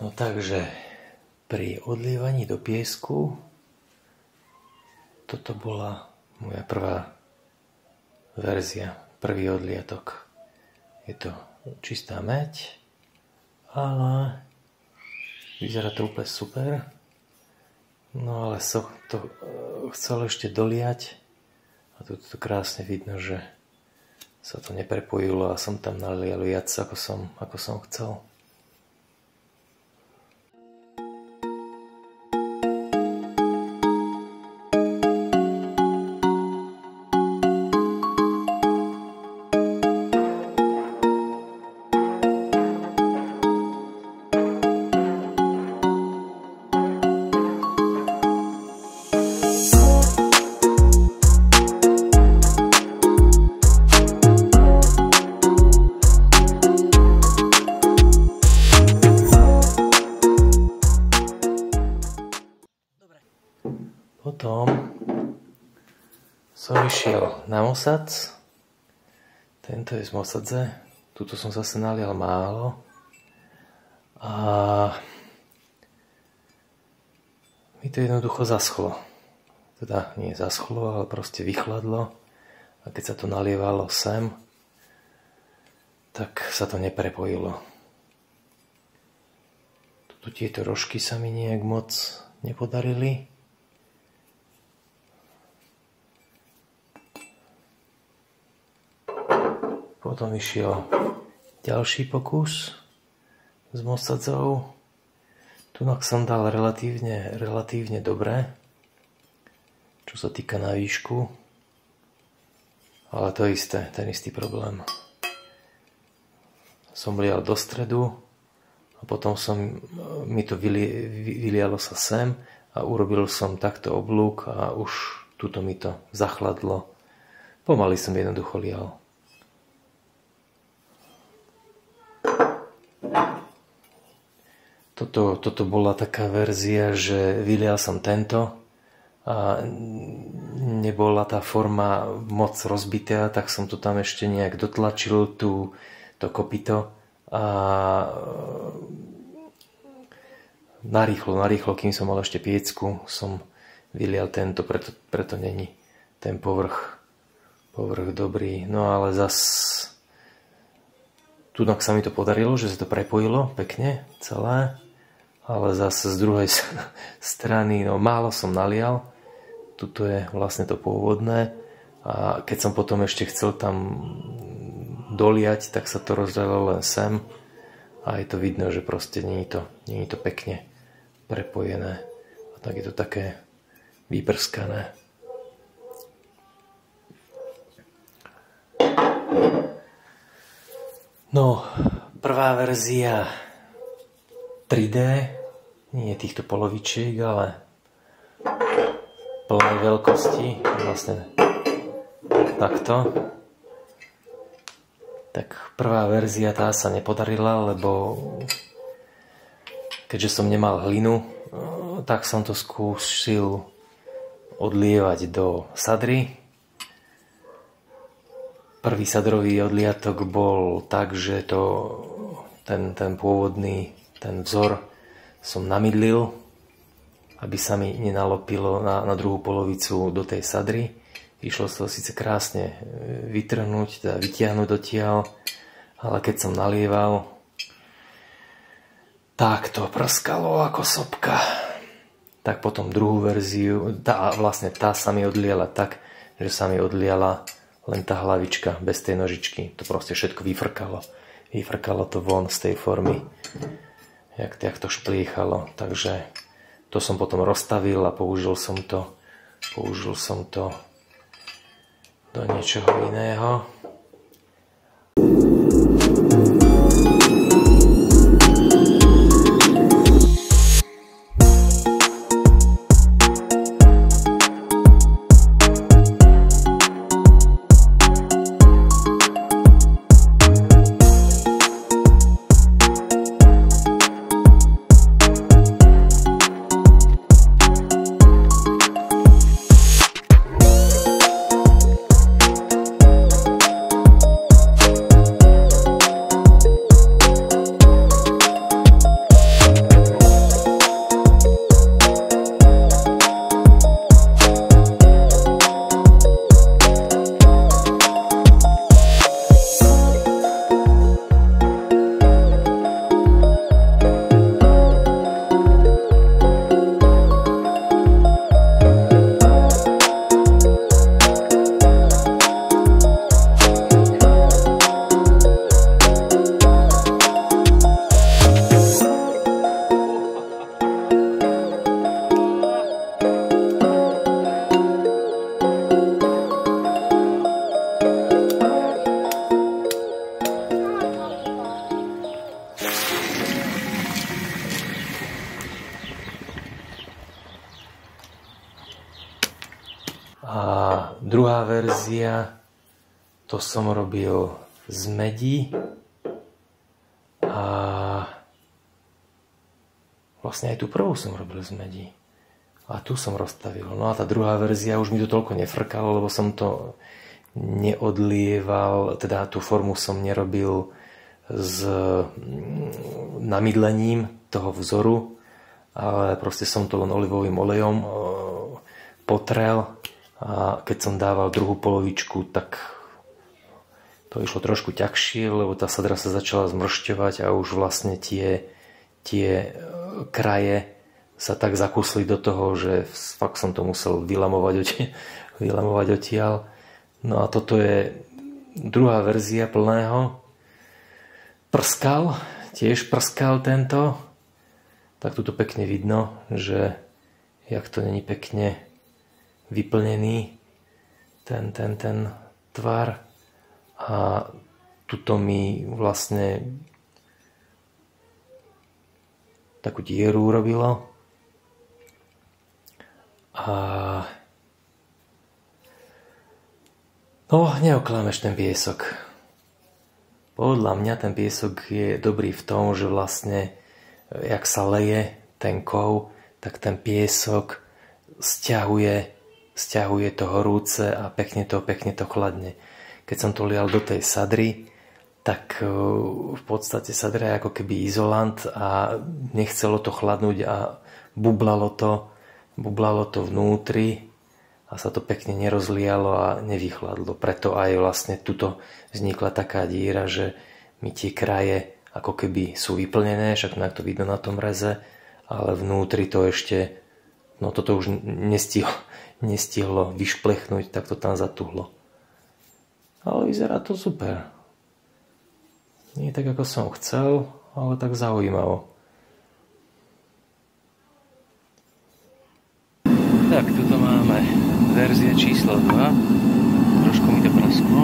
No takže pri odlievaní do piesku toto bola moja prvá verzia, prvý odliatok. Je to čistá mäď, ale vyzerá to úplne super. No ale som to chcel ešte doliať a tu to krásne vidno, že sa to neprepojilo a som tam nalial viac ako som chcel. Potom som išiel na Mosac. Tento je z Mosadze. Tuto som zase nalial málo. A mi to jednoducho zaschlo. Teda nie zaschlo, ale proste vychladlo. A keď sa to nalievalo sem, tak sa to neprepojilo. Tuto tieto rožky sa mi nejak moc nepodarili. Potom išiel ďalší pokus s Mosadzou. Tunak som dal relatívne dobre, čo sa týka na výšku. Ale to isté, ten istý problém. Som lial do stredu a potom mi to vylialo sa sem a urobil som takto oblúk a už tuto mi to zachladlo. Pomaly som jednoducho lial. Toto bola taká verzia, že vylial som tento a nebola tá forma moc rozbitá, tak som to tam ešte nejak dotlačil, to kopyto a narýchlo, kým som mal ešte piecku, som vylial tento, preto není ten povrch dobrý. No ale zas tunak sa mi to podarilo, že sa to prepojilo pekne celé. Ale zase z druhej strany, málo som nalial. Tuto je vlastne to pôvodné. A keď som potom ešte chcel tam doliať, tak sa to rozdelilo len sem. A je to vidno, že proste nie je to pekne prepojené. A tak je to také vyprskané. No, prvá verzia 3D, nie týchto polovičiek, ale plnej veľkosti, vlastne takto. Tak prvá verzia tá sa nepodarila, lebo keďže som nemal hlinu, tak som to skúsil odlievať do sadry. Prvý sadrový odliatok bol tak, že ten pôvodný, ten vzor som namydlil, aby sa mi nenalopilo na druhú polovicu do tej sadry. Išlo sa síce krásne vytrhnúť, teda vytiahnuť dotiaľ, ale keď som nalieval, tak to prskalo ako sopka. Tak potom druhú verziu, tá sa mi odliala tak, že sa mi odliala len tá hlavička bez tej nožičky. To proste všetko vyfrkalo. Vyfrkalo to von z tej formy, jak to šplíchalo. Takže to som potom rozstavil a použil som to do niečoho iného. verzia, to som robil z medí a vlastne aj tú prvú som robil z medí. A tu som rozstavil. No a tá druhá verzia už mi to toľko nefrkalo, lebo som to neodlieval, teda tú formu som nerobil s namydlením toho vzoru, ale proste som to len olivovým olejom potrel a keď som dával druhú polovičku, tak to išlo trošku ťažšie, lebo tá sadra sa začala zmršťovať a už vlastne tie kraje sa tak zakusli do toho, že fakt som to musel vylamovať odtiaľ. No a toto je druhá verzia plného. Tiež prskal tento. Tak tu pekne vidno, že jak to není pekne vyplnený ten tvar. A tuto mi vlastne takú dieru urobilo. A no, neoklameš ten piesok. Podľa mňa ten piesok je dobrý v tom, že vlastne jak sa leje ten kov, tak ten piesok stiahuje to horúce a pekne to chladne. Keď som to lial do tej sadry, tak v podstate sadra je ako keby izolant a nechcelo to chladnúť a bublalo to vnútri a sa to pekne nerozlialo a nevychladlo. Preto aj vlastne tuto vznikla taká díra, že mi tie kraje ako keby sú vyplnené, však to vidno na tom reze, ale vnútri to ešte, no toto už nestihlo vyšplechnúť, tak to tam zatuhlo. Ale vyzerá to super. Nie tak, ako som chcel, ale tak zaujímavo. Tak, tuto máme verzia číslo 2. Trošku mi to prasklo.